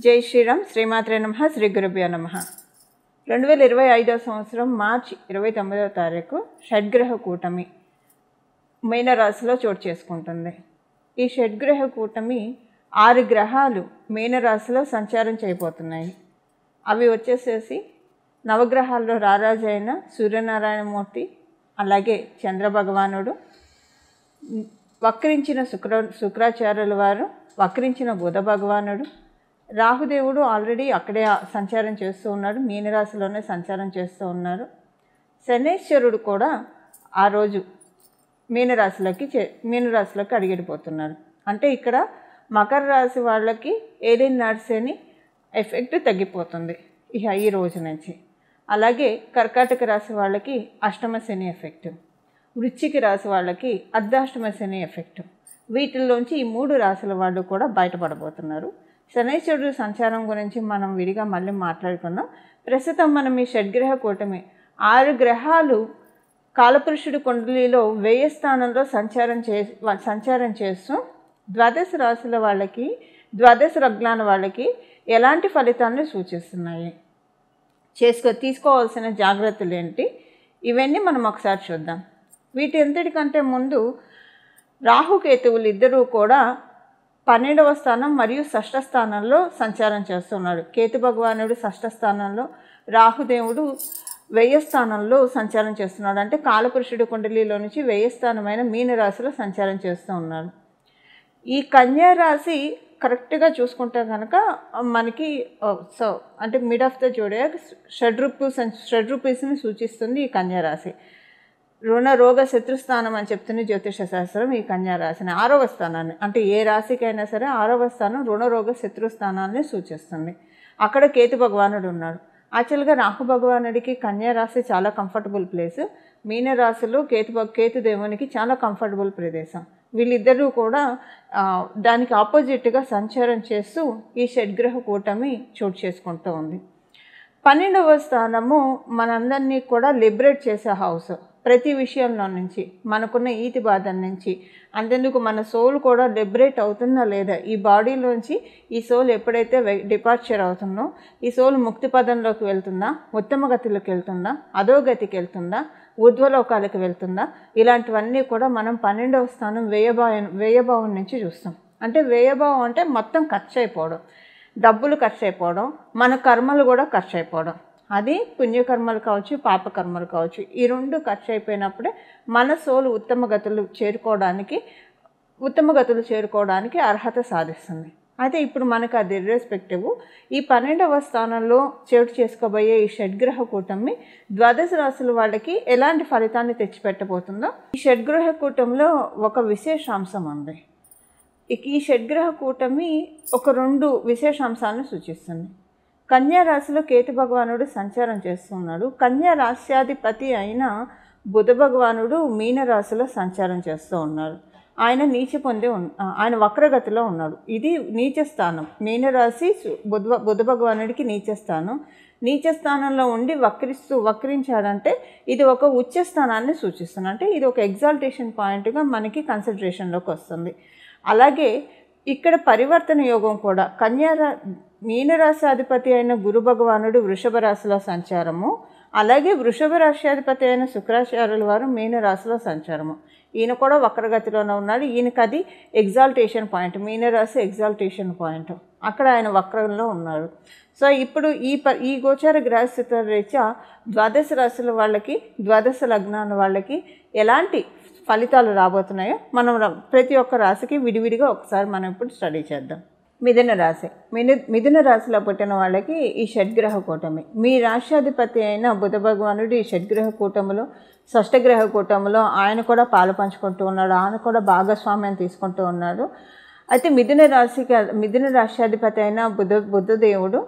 జై శ్రీరామ్. శ్రీమాత్రే నమః. శ్రీ గురుభ్యో నమః. 2025 సంవత్సరం మార్చి 29వ తారీఖు షడ్గ్రహ కూటమి మీనరాశిలో చోటు చేసుకుంటుంది. ఈ షడ్గ్రహ కూటమి 6 గ్రహాలు మీనరాశిలో సంచారం చేయబోతున్నాయి. అవి వచ్చేసేసి నవగ్రహాల్లో రారాజు అయిన సూర్యనారాయణమూర్తి, అలాగే చంద్రభగవానుడు, వక్రించిన శుక్రాచార్యుల వారు, వక్రించిన బుధ భగవానుడు, రాహుదేవుడు ఆల్రెడీ అక్కడే సంచారం చేస్తూ ఉన్నాడు, మీనరాశిలోనే సంచారం చేస్తూ ఉన్నారు. శనేశ్వరుడు కూడా ఆ రోజు మీనరాశిలోకి అడిగిపోతున్నారు. అంటే ఇక్కడ మకర రాశి వాళ్ళకి ఏలియన్ నడిసేని ఎఫెక్ట్ తగ్గిపోతుంది ఈ రోజు నుంచి. అలాగే కర్కాటక రాశి వాళ్ళకి అష్టమ శని ఎఫెక్ట్, వృశ్చిక రాశి వాళ్ళకి అర్ధాష్టమ శని ఎఫెక్ట్. వీటిల్లోంచి ఈ 3 రాశుల వాళ్ళు కూడా బయటపడబోతున్నారు. శనైశ్వరుడు సంచారం గురించి మనం విడిగా మళ్ళీ మాట్లాడుకుందాం. ప్రస్తుతం మనం ఈ షడ్గ్రహ కూటమి 6 గ్రహాలు కాలపురుషుడి కుండలిలో 1000 స్థానంలో సంచారం చేస్తూ ద్వాదశ రాశుల వాళ్ళకి, ద్వాదశ లగ్నాల వాళ్ళకి ఎలాంటి ఫలితాలను సూచిస్తున్నాయి, తీసుకోవాల్సిన జాగ్రత్తలు ఏంటి, ఇవన్నీ మనం ఒకసారి చూద్దాం. వీటి ఎంతటికంటే ముందు రాహుకేతువులు ఇద్దరూ కూడా 12వ స్థానం మరియు షష్ఠ స్థానంలో సంచారం చేస్తున్నాడు. కేతు భగవానుడు షష్ఠ స్థానంలో, రాహుదేవుడు 1000 స్థానంలో సంచారం చేస్తున్నాడు. అంటే కాలపురుషుడి కుండలిలో నుంచి 1000 స్థానమైన మీనరాశిలో సంచారం చేస్తూ ఉన్నాడు. ఈ కన్యా రాశి కరెక్ట్గా చూసుకుంటే కనుక మనకి అంటే మిడ్ ఆఫ్ ద జోడియాక్ షడ్రూపీస్ని సూచిస్తుంది ఈ కన్యా రాశి. రుణ రోగ శత్రుస్థానం అని చెప్తుంది జ్యోతిష శాస్త్రం. ఈ కన్యా రాశిని 6వ స్థానాన్ని, అంటే ఏ రాశికైనా సరే 6వ స్థానం రుణ రోగ శత్రుస్థానాన్ని సూచిస్తుంది. అక్కడ కేతు భగవానుడు ఉన్నాడు. యాక్చువల్గా రాహు భగవానుడికి కన్యా రాశి చాలా కంఫర్టబుల్ ప్లేస్, మీనరాశిలో కేతు దేవునికి చాలా కంఫర్టబుల్ ప్రదేశం. వీళ్ళిద్దరూ కూడా దానికి ఆపోజిట్గా సంచారం చేస్తూ ఈ షడ్గ్రహ కూటమి చోటు చేసుకుంటూ ఉంది. 12వ స్థానము మనందరినీ కూడా లిబరేట్ చేసే హౌస్. ప్రతి విషయంలో నుంచి, మనకున్న ఈతి బాధల నుంచి, అంతెందుకు మన సోల్ కూడా లిబరేట్ అవుతుందా లేదా, ఈ బాడీలోంచి ఈ సోల్ ఎప్పుడైతే డిపార్చర్ అవుతుందో ఈ సోల్ ముక్తి పదంలోకి వెళ్తుందా, ఉత్తమ గతిలోకి వెళ్తుందా, అధోగతికి వెళ్తుందా, ఊర్ధ్వలోకాలకు వెళ్తుందా, ఇలాంటివన్నీ కూడా మనం 12వ స్థానం వ్యయభావం నుంచి చూస్తాం. అంటే వ్యయభావం అంటే మొత్తం ఖర్చు అయిపోవడం, డబ్బులు ఖర్చు అయిపోవడం, మన కర్మలు కూడా ఖర్చు అయిపోవడం. అది పుణ్యకర్మలు కావచ్చు, పాపకర్మలు కావచ్చు. ఈ 2 ఖర్చు అయిపోయినప్పుడే మన సోలు ఉత్తమ గతులు చేరుకోవడానికి అర్హత సాధిస్తుంది. అయితే ఇప్పుడు మనకు అది ఇర్రెస్పెక్టివ్ ఈ 12వ స్థానంలో చోటు చేసుకోబోయే ఈ షడ్గ్రహ కూటమి ద్వాదశ రాశుల వాళ్ళకి ఎలాంటి ఫలితాన్ని తెచ్చిపెట్టబోతుందో. ఈ షడ్గ్రహ కూటమిలో ఒక విశేషాంశం ఉంది. ఈ షడ్గ్రహ కూటమి ఒక 2 విశేషాంశాలను సూచిస్తుంది. కన్యా రాశిలో కేతు భగవానుడు సంచారం చేస్తున్నాడు. కన్యా రాశ్యాధిపతి అయిన బుధ భగవానుడు మీనరాశిలో సంచారం చేస్తూ ఉన్నాడు. ఆయన ఆయన వక్రగతిలో ఉన్నాడు. ఇది నీచ స్థానం. మీనరాశి బుధ భగవానుడికి నీచ స్థానం. నీచ స్థానంలో ఉండి వక్రించాడంటే ఇది ఒక ఉచ్చ స్థానాన్ని సూచిస్తుంది. అంటే ఇది ఒక ఎగ్జాల్టేషన్ పాయింట్గా మనకి కన్సిడరేషన్లోకి వస్తుంది. అలాగే ఇక్కడ పరివర్తన యోగం కూడా మీనరాశి అధిపతి అయిన గురు భగవానుడు వృషభ రాశిలో సంచారము, అలాగే వృషభ రాశ్యాధిపతి అయిన శుక్రాచార్యుల వారు మీనరాశిలో సంచారము. ఈయన కూడా వక్రగతిలోనే ఉన్నాడు. ఈయనకి అది ఎగ్జాల్టేషన్ పాయింట్, మీనరాశి ఎగ్జాల్టేషన్ పాయింట్. అక్కడ ఆయన వక్రంలో ఉన్నాడు. సో ఇప్పుడు ఈ గోచార గ్రహస్థితుల రీత్యా ద్వాదశ రాశుల వాళ్ళకి, ద్వాదశ లగ్నాల వాళ్ళకి ఎలాంటి ఫలితాలు రాబోతున్నాయో మనం ప్రతి ఒక్క రాశికి విడివిడిగా ఒకసారి మనం ఇప్పుడు స్టడీ చేద్దాం. మిథున రాశి. మిథున రాశిలో పుట్టిన వాళ్ళకి ఈ షడ్గ్రహ కూటమి, మీ రాశ్యాధిపతి అయిన బుధ భగవానుడు ఈ షడ్గ్రహ కూటమిలో, షష్ఠగ్రహ కూటమిలో ఆయన కూడా పాలు పంచుకుంటూ ఉన్నాడు. ఆయన కూడా భాగస్వామ్యం తీసుకుంటూ ఉన్నాడు. అయితే మిథున రాశ్యాధిపతి అయిన బుద్ధదేవుడు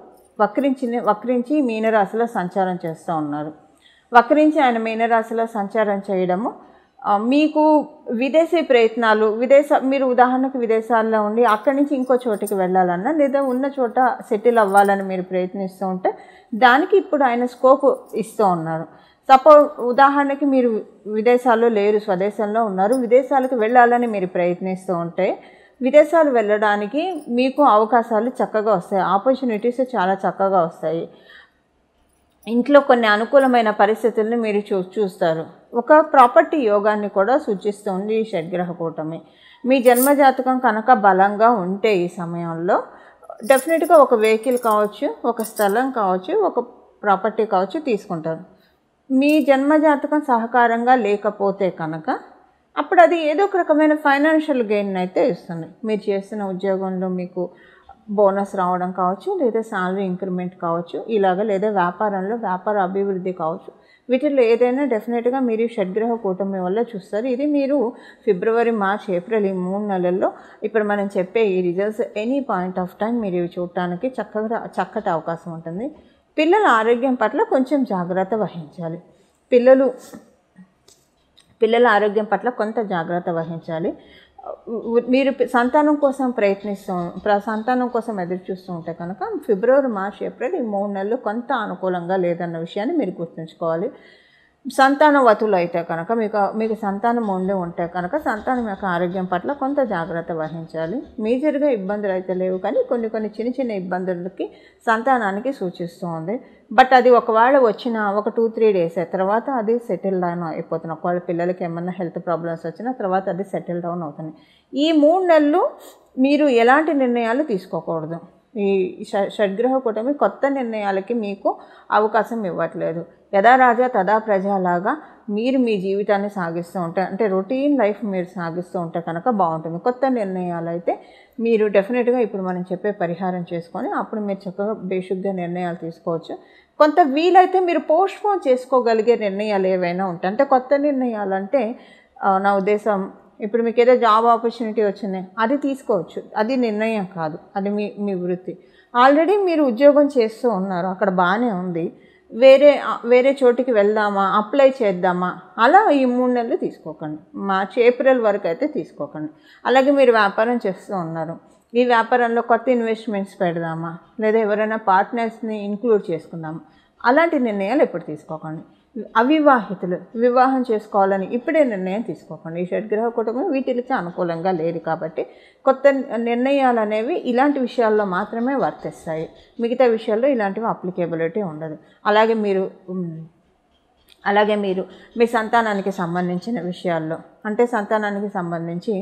వక్రించి మీనరాశిలో సంచారం చేస్తూ ఉన్నారు. వక్రించి ఆయన మీనరాశిలో సంచారం చేయడము మీకు విదేశీ ప్రయత్నాలు, మీరు ఉదాహరణకు విదేశాల్లో ఉండి అక్కడి నుంచి ఇంకో చోటికి వెళ్ళాలన్నా, లేదా ఉన్న చోట సెటిల్ అవ్వాలని మీరు ప్రయత్నిస్తూ ఉంటే దానికి ఇప్పుడు ఆయన స్కోప్ ఇస్తూ ఉన్నారు. ఉదాహరణకి మీరు విదేశాల్లో లేరు, స్వదేశంలో ఉన్నారు, విదేశాలకు వెళ్ళాలని మీరు ప్రయత్నిస్తూ ఉంటే విదేశాలు వెళ్ళడానికి మీకు అవకాశాలు చక్కగా వస్తాయి, ఆపర్చునిటీస్ చాలా చక్కగా వస్తాయి. ఇంట్లో కొన్ని అనుకూలమైన పరిస్థితులను మీరు చూస్తారు. ఒక ప్రాపర్టీ యోగాన్ని కూడా సూచిస్తుంది ఈ షడ్గ్రహ కూటమి. మీ జన్మజాతకం కనుక బలంగా ఉంటే ఈ సమయంలో డెఫినెట్గా ఒక వెహికల్ కావచ్చు, ఒక స్థలం కావచ్చు, ఒక ప్రాపర్టీ కావచ్చు తీసుకుంటారు. మీ జన్మజాతకం సహకారంగా లేకపోతే కనుక అప్పుడు అది ఏదో ఒక రకమైన ఫైనాన్షియల్ గెయిన్ అయితే ఇస్తుంది. మీరు చేస్తున్న ఉద్యోగంలో మీకు బోనస్ రావడం కావచ్చు, లేదా శాలరీ ఇంక్రిమెంట్ కావచ్చు, లేదా వ్యాపారంలో వ్యాపార అభివృద్ధి కావచ్చు. వీటిల్లో ఏదైనా డెఫినెట్గా మీరు షడ్గ్రహ కూటమి వల్ల చూస్తారు. ఇది మీరు ఫిబ్రవరి, మార్చ్, ఏప్రిల్ ఈ 3 నెలల్లో ఇప్పుడు మనం చెప్పే ఈ results any point of time మీరు ఇవి చూడటానికి చక్కటి అవకాశం ఉంటుంది. పిల్లల ఆరోగ్యం పట్ల కొంచెం జాగ్రత్త వహించాలి. పిల్లల ఆరోగ్యం పట్ల కొంత జాగ్రత్త వహించాలి. మీరు సంతానం కోసం ఎదురు చూస్తూ ఉంటే కనుక ఫిబ్రవరి, మార్చ్, ఏప్రిల్ ఈ 3 నెలలు కొంత అనుకూలంగా లేదన్న విషయాన్ని మీరు గుర్తుంచుకోవాలి. సంతానవతులు అయితే కనుక మీకు సంతానం ఉంటే కనుక సంతానం యొక్క ఆరోగ్యం పట్ల కొంత జాగ్రత్త వహించాలి. మేజర్గా ఇబ్బందులు అయితే లేవు, కానీ కొన్ని చిన్న ఇబ్బందులకి సంతానానికి సూచిస్తూ ఉంది. బట్ అది ఒకవేళ వచ్చిన ఒక 2-3 డేస్ తర్వాత అది సెటిల్ డౌన్ అయిపోతుంది. ఒకవేళ పిల్లలకి ఏమన్నా హెల్త్ ప్రాబ్లమ్స్ వచ్చిన తర్వాత అది సెటిల్ డౌన్ అవుతుంది. ఈ 3 నెలలు మీరు ఎలాంటి నిర్ణయాలు తీసుకోకూడదు. ఈ షడ్గ్రహ కూటమి కొత్త నిర్ణయాలకి మీకు అవకాశం ఇవ్వట్లేదు. యథా రాజా తదా ప్రజ లాగా మీరు మీ జీవితాన్ని సాగిస్తూ ఉంటే, అంటే రొటీన్ లైఫ్ మీరు సాగిస్తూ ఉంటే కనుక బాగుంటుంది. కొత్త నిర్ణయాలు అయితే మీరు డెఫినెట్గా ఇప్పుడు మనం చెప్పే పరిహారం చేసుకొని అప్పుడు మీరు చక్కగా బేసిక్గా నిర్ణయాలు తీసుకోవచ్చు. కొంత వీలైతే మీరు పోస్ట్పోన్ చేసుకోగలిగే నిర్ణయాలు ఏవైనా ఉంటాయి. అంటే కొత్త నిర్ణయాలు అంటే నా ఉద్దేశం, ఇప్పుడు మీకు ఏదో జాబ్ ఆపర్చునిటీ వచ్చింది, అది తీసుకోవచ్చు. అది నిర్ణయం కాదు, అది మీ వృత్తి. ఆల్రెడీ మీరు ఉద్యోగం చేస్తూ ఉన్నారు, అక్కడ బాగానే ఉంది, వేరే చోటికి వెళ్దామా, అప్లై చేద్దామా, అలా ఈ 3 నెలలు తీసుకోకండి. మార్చి, ఏప్రిల్ వరకు అయితే తీసుకోకండి. అలాగే మీరు వ్యాపారం చేస్తూ ఉన్నారు, ఈ వ్యాపారంలో కొత్త ఇన్వెస్ట్మెంట్స్ పెడదామా, లేదా ఎవరైనా పార్ట్నర్స్ని ఇంక్లూడ్ చేసుకుందామా, అలాంటి నిర్ణయాలు ఎప్పుడు తీసుకోకండి. అవివాహితులు వివాహం చేసుకోవాలని ఇప్పుడే నిర్ణయం తీసుకోకండి. ఈ షడ్గ్రహ కూటమి వీటికి అనుకూలంగా లేదు కాబట్టి కొత్త నిర్ణయాలు అనేవి ఇలాంటి విషయాల్లో మాత్రమే వర్తిస్తాయి. మిగతా విషయాల్లో ఇలాంటివి అప్లికేబిలిటీ ఉండదు. అలాగే మీరు మీ సంతానానికి సంబంధించిన విషయాల్లో, అంటే సంతానానికి సంబంధించి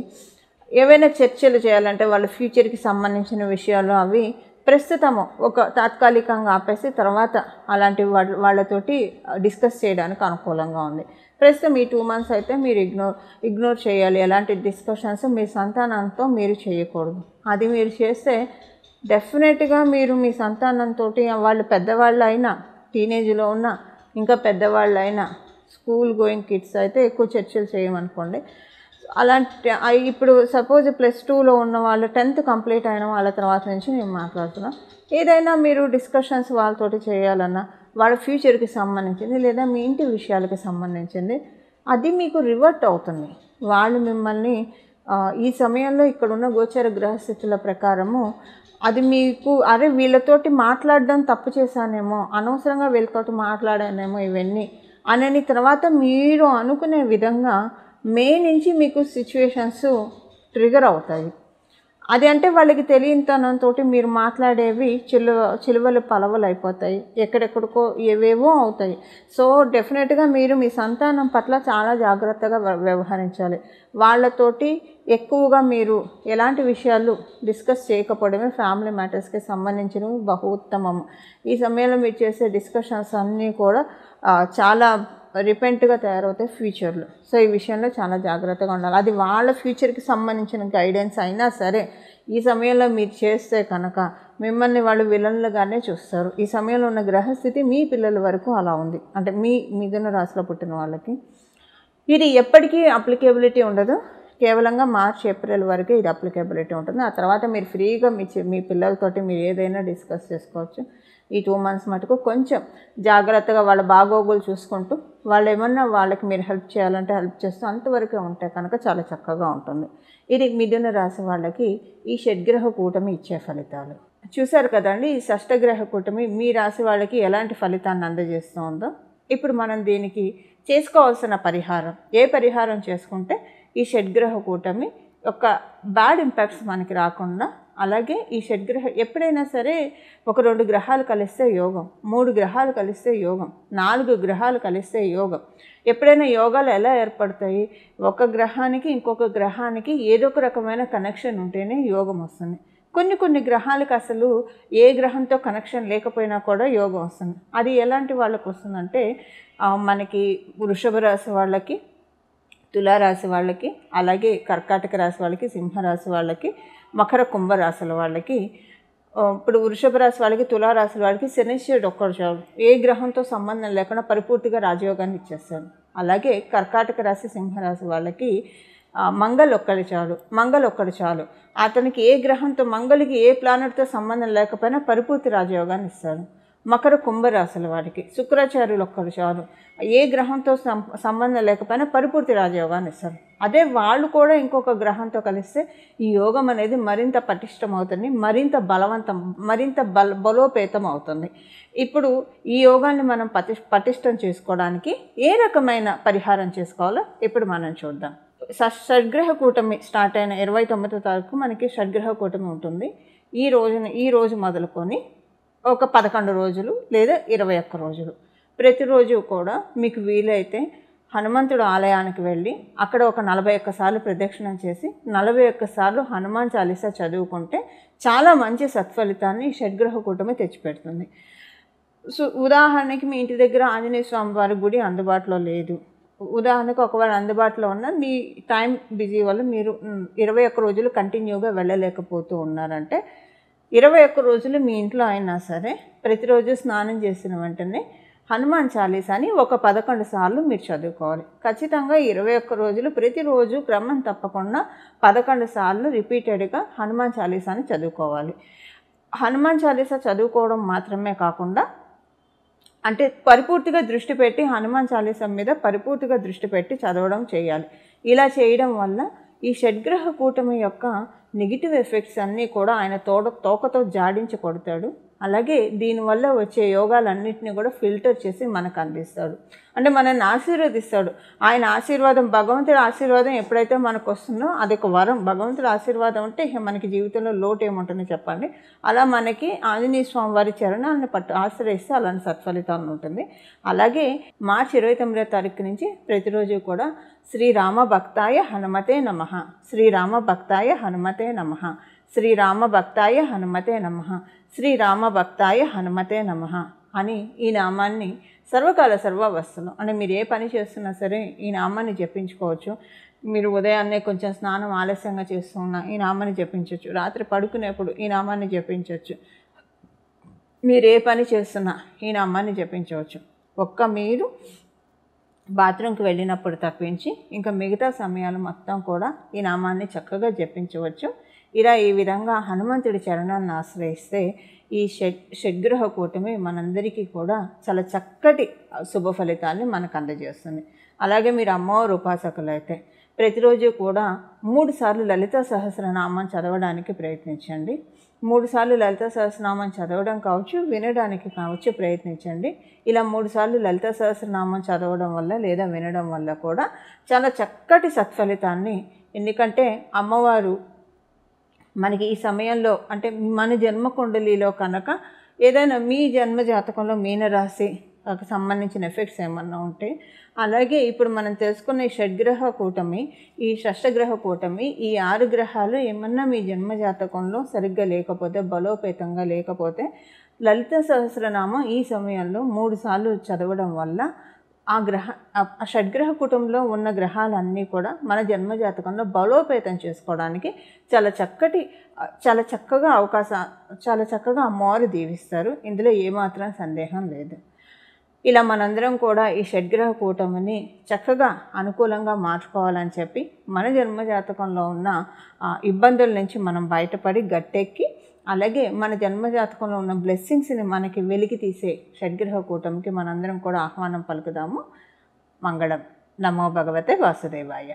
ఏవైనా చర్చలు చేయాలంటే వాళ్ళ ఫ్యూచర్కి సంబంధించిన విషయాలు అవి ప్రస్తుతము ఒక తాత్కాలికంగా ఆపేసి తర్వాత అలాంటి వాళ్ళతోటి డిస్కస్ చేయడానికి అనుకూలంగా ఉంది. ప్రస్తుతం ఈ 2 months అయితే మీరు ఇగ్నోర్ చేయాలి. ఎలాంటి డిస్కషన్స్ మీ సంతానంతో మీరు చేయకూడదు. అది మీరు చేస్తే డెఫినెట్గా మీరు మీ సంతానంతో, వాళ్ళు పెద్దవాళ్ళు అయినా, టీనేజ్లో ఉన్న ఇంకా పెద్దవాళ్ళు అయినా, స్కూల్ గోయింగ్ కిడ్స్ అయితే ఎక్కువ చర్చలు చేయమనుకోండి. అలాంటి ఇప్పుడు సపోజ్ +2లో ఉన్న వాళ్ళు 10th కంప్లీట్ అయిన వాళ్ళ తర్వాత నుంచి నేను మాట్లాడుతున్నాను. ఏదైనా మీరు డిస్కషన్స్ వాళ్ళతోటి చేయాలన్నా, వాళ్ళ ఫ్యూచర్కి సంబంధించింది లేదా మీ ఇంటి విషయాలకి సంబంధించింది, అది మీకు రివర్ట్ అవుతుంది. వాళ్ళు మిమ్మల్ని ఈ సమయంలో ఇక్కడున్న గోచర గ్రహస్థితుల ప్రకారము అది మీకు వీళ్ళతోటి మాట్లాడడం తప్పు చేశానేమో, అనవసరంగా వీళ్ళతోటి మాట్లాడానేమో ఇవన్నీ అనని తర్వాత మీరు అనుకునే విధంగా మే నుంచి మీకు సిచ్యువేషన్స్ ట్రిగర్ అవుతాయి. అది అంటే వాళ్ళకి తెలియనితనంతో మీరు మాట్లాడేవి చిలువలు పలవలు అయిపోతాయి, ఎక్కడెక్కడికో ఏవేవో అవుతాయి. సో డెఫినెట్గా మీరు మీ సంతానం పట్ల చాలా జాగ్రత్తగా వ్యవహరించాలి. వాళ్ళతోటి ఎక్కువగా మీరు ఎలాంటి విషయాలు డిస్కస్ చేయకపోవడమే ఫ్యామిలీ మ్యాటర్స్కి సంబంధించినవి బహు ఉత్తమము. ఈ సమయంలో మీరు చేసే డిస్కషన్స్ అన్నీ కూడా చాలా రిపెంట్గా తయారవుతాయి ఫ్యూచర్లో. సో ఈ విషయంలో చాలా జాగ్రత్తగా ఉండాలి. అది వాళ్ళ ఫ్యూచర్కి సంబంధించిన గైడెన్స్ అయినా సరే ఈ సమయంలో మీరు చేస్తే కనుక మిమ్మల్ని వాళ్ళు విలన్లుగానే చూస్తారు. ఈ సమయంలో ఉన్న గ్రహస్థితి మీ పిల్లల వరకు అలా ఉంది. అంటే మీ మిథున రాశిలో పుట్టిన వాళ్ళకి ఇది ఎప్పటికీ అప్లికేబిలిటీ ఉండదు. కేవలంగా మార్చ్, ఏప్రిల్ వరకే ఇది అప్లికేబిలిటీ ఉంటుంది. ఆ తర్వాత మీరు ఫ్రీగా మీ పిల్లలతోటి మీరు ఏదైనా డిస్కస్ చేసుకోవచ్చు. ఈ 2 months మటుకు కొంచెం జాగ్రత్తగా వాళ్ళ బాగోగులు చూసుకుంటూ, వాళ్ళు ఏమన్నా వాళ్ళకి మీరు హెల్ప్ చేయాలంటే హెల్ప్ చేస్తూ అంతవరకే ఉంటే కనుక చాలా చక్కగా ఉంటుంది. ఇది మిథున రాశి వాళ్ళకి ఈ షడ్గ్రహ కూటమి ఇచ్చే ఫలితాలు. చూశారు కదండి, ఈ షష్టగ్రహ కూటమి మీ రాశి వాళ్ళకి ఎలాంటి ఫలితాన్ని అందజేస్తుందో. ఇప్పుడు మనం దీనికి చేసుకోవాల్సిన పరిహారం, ఏ పరిహారం చేసుకుంటే ఈ షడ్గ్రహ కూటమి యొక్క బ్యాడ్ ఇంపాక్ట్స్ మనకి రాకుండా, అలాగే ఈ షడ్గ్రహ ఎప్పుడైనా సరే ఒక 2 గ్రహాలు కలిస్తే యోగం, 3 గ్రహాలు కలిస్తే యోగం, 4 గ్రహాలు కలిస్తే యోగం. ఎప్పుడైనా యోగాలు ఎలా ఏర్పడతాయి? ఒక గ్రహానికి ఇంకొక గ్రహానికి ఏదో ఒక రకమైన కనెక్షన్ ఉంటేనే యోగం వస్తుంది. కొన్ని గ్రహాలకు అసలు ఏ గ్రహంతో కనెక్షన్ లేకపోయినా కూడా యోగం వస్తుంది. అది ఎలాంటి వాళ్ళకు వస్తుందంటే మనకి వృషభ రాశి వాళ్ళకి, తులారాశి వాళ్ళకి, అలాగే కర్కాటక రాశి వాళ్ళకి, సింహరాశి వాళ్ళకి, మకర కుంభరాశుల వాళ్ళకి. ఇప్పుడు వృషభ రాశి వాళ్ళకి, తులారాశి వాళ్ళకి శనిశ్వరుడు ఒక్కడు చాలు, ఏ గ్రహంతో సంబంధం లేకుండా పరిపూర్తిగా రాజయోగాన్ని ఇచ్చేస్తాడు. అలాగే కర్కాటక రాశి, సింహరాశి వాళ్ళకి మంగళ ఒక్కడు చాలు, అతనికి ఏ గ్రహంతో, మంగళకి ఏ ప్లానెట్తో సంబంధం లేకపోయినా పరిపూర్తి రాజయోగాన్ని ఇస్తాడు. మకర కుంభరాశుల వారికి శుక్రాచార్యులు ఒక్కడు చాలు, ఏ గ్రహంతో సంబంధం లేకపోయినా పరిపూర్తి రాజయోగాన్ని ఇస్తారు. అదే వాళ్ళు కూడా ఇంకొక గ్రహంతో కలిస్తే ఈ యోగం అనేది మరింత పటిష్టమవుతుంది, మరింత బలోపేతం అవుతుంది. ఇప్పుడు ఈ యోగాన్ని మనం పటిష్టం చేసుకోవడానికి ఏ రకమైన పరిహారం చేసుకోవాలో ఇప్పుడు మనం చూద్దాం. షడ్గ్రహ కూటమి స్టార్ట్ అయిన 29వ తారీఖు మనకి షడ్గ్రహ కూటమి ఉంటుంది. ఈ రోజు మొదలుకొని ఒక 11 రోజులు లేదా 21 రోజులు ప్రతిరోజు కూడా మీకు వీలైతే హనుమంతుడు ఆలయానికి వెళ్ళి అక్కడ ఒక 41 సార్లు ప్రదక్షిణం చేసి 41 సార్లు హనుమాన్ చాలీసా చదువుకుంటే చాలా మంచి సత్ఫలితాన్ని షడ్గ్రహ కూటమి తెచ్చిపెడుతుంది. ఉదాహరణకి మీ ఇంటి దగ్గర ఆంజనేయ స్వామి వారి గుడి అందుబాటులో లేదు, ఉదాహరణకు ఒకవేళ అందుబాటులో ఉన్న మీ టైం బిజీ వల్ల మీరు 21 రోజులు కంటిన్యూగా వెళ్ళలేకపోతూ ఉన్నారంటే 21 రోజులు మీ ఇంట్లో అయినా సరే ప్రతిరోజు స్నానం చేసిన వెంటనే హనుమాన్ చాలీసాని ఒక 11 సార్లు మీరు చదువుకోవాలి. ఖచ్చితంగా 21 రోజులు ప్రతిరోజు క్రమం తప్పకుండా 11 సార్లు రిపీటెడ్గా హనుమాన్ చాలీసాని చదువుకోవాలి. హనుమాన్ చాలీసా చదువుకోవడం మాత్రమే కాకుండా, అంటే పరిపూర్తిగా దృష్టి పెట్టి హనుమాన్ చాలీసా మీద పరిపూర్తిగా దృష్టి పెట్టి చదవడం చేయాలి. ఇలా చేయడం వల్ల ఈ షడ్గ్రహ కూటమి యొక్క నెగిటివ్ ఎఫెక్ట్స్ అన్నీ కూడా ఆయన తోకతో జాడించి కొడతాడు. అలాగే దీనివల్ల వచ్చే యోగాలన్నింటినీ కూడా ఫిల్టర్ చేసి మనకు అందిస్తాడు, అంటే మనల్ని ఆశీర్వదిస్తాడు. ఆయన ఆశీర్వాదం, భగవంతుడి ఆశీర్వాదం ఎప్పుడైతే మనకు వస్తుందో అదొక వరం. భగవంతుడి ఆశీర్వాదం అంటే మనకి జీవితంలో లోటు ఏముంటుందో చెప్పండి. అలా మనకి ఆంజనేయ స్వామి వారి చరణాలను ఆశ్రయిస్తే అలాంటి సత్ఫలితాలను ఉంటుంది. అలాగే మార్చి 29వ తారీఖు నుంచి ప్రతిరోజు కూడా శ్రీరామ భక్తాయ హనుమతే నమః, శ్రీరామ భక్తాయ హనుమతే నమః, శ్రీరామ భక్తాయ హనుమతే నమః, శ్రీరామ భక్తాయ హనుమతే నమః అని ఈ నామాన్ని సర్వకాల సర్వావస్థలో, అంటే మీరు ఏ పని చేస్తున్నా సరే ఈ నామాన్ని జపించుకోవచ్చు. మీరు ఉదయాన్నే కొంచెం స్నానం ఆలస్యంగా చేస్తున్నా ఈ నామాన్ని జపించవచ్చు, రాత్రి పడుకునేప్పుడు ఈ నామాన్ని జపించవచ్చు, మీరు ఏ పని చేస్తున్నా ఈ నామాన్ని జపించవచ్చు. మీరు బాత్రూమ్కి వెళ్ళినప్పుడు తప్పించి ఇంకా మిగతా సమయాలు మొత్తం కూడా ఈ నామాన్ని చక్కగా జపించవచ్చు. ఈ విధంగా హనుమంతుడి చరణాన్ని ఆశ్రయిస్తే ఈ షడ్గ్రహ కూటమి మనందరికీ కూడా చాలా చక్కటి శుభ ఫలితాన్ని మనకు అందజేస్తుంది. అలాగే మీరు అమ్మవారు ఉపాసకులైతే ప్రతిరోజు కూడా 3 సార్లు లలితా సహస్రనామం చదవడానికి ప్రయత్నించండి. 3 సార్లు లలితా సహస్రనామం చదవడం కావచ్చు, వినడానికి కావచ్చు ప్రయత్నించండి. ఇలా 3 సార్లు లలితా సహస్రనామం చదవడం వల్ల లేదా వినడం వల్ల కూడా చాలా చక్కటి సత్ఫలితాన్ని, ఎందుకంటే అమ్మవారు మనకి ఈ సమయంలో, అంటే మన జన్మ కుండలిలో కనుక ఏదైనా మీ జన్మ జాతకంలో మీనరాశి సంబంధించిన ఎఫెక్ట్స్ ఏమన్నా ఉంటే, అలాగే ఇప్పుడు మనం తెలుసుకున్న ఈ షడ్గ్రహ కూటమి, ఈ షష్టగ్రహ కూటమి, ఈ 6 గ్రహాలు ఏమన్నా మీ జన్మ జాతకంలో సరిగ్గా లేకపోతే, బలోపేతంగా లేకపోతే లలిత సహస్రనామం ఈ సమయంలో 3 సార్లు చదవడం వల్ల ఆ షడ్గ్రహ కుటుంబంలో ఉన్న గ్రహాలన్నీ కూడా మన జన్మజాతకంలో బలోపేతం చేసుకోవడానికి చాలా చక్కగా అమ్మవారు దీవిస్తారు. ఇందులో ఏమాత్రం సందేహం లేదు. ఇలా మనందరం కూడా ఈ షడ్గ్రహ కూటమిని చక్కగా అనుకూలంగా మార్చుకోవాలని చెప్పి మన జన్మజాతకంలో ఉన్న ఇబ్బందుల నుంచి మనం బయటపడి గట్టెక్కి, అలాగే మన జన్మజాతకంలో ఉన్న బ్లెస్సింగ్స్ని మనకి వెలికి తీసే షడ్గ్రహ కూటమికి మనందరం కూడా ఆహ్వానం పలుకుదాము. మంగళం. నమో భగవతే వాసుదేవాయ.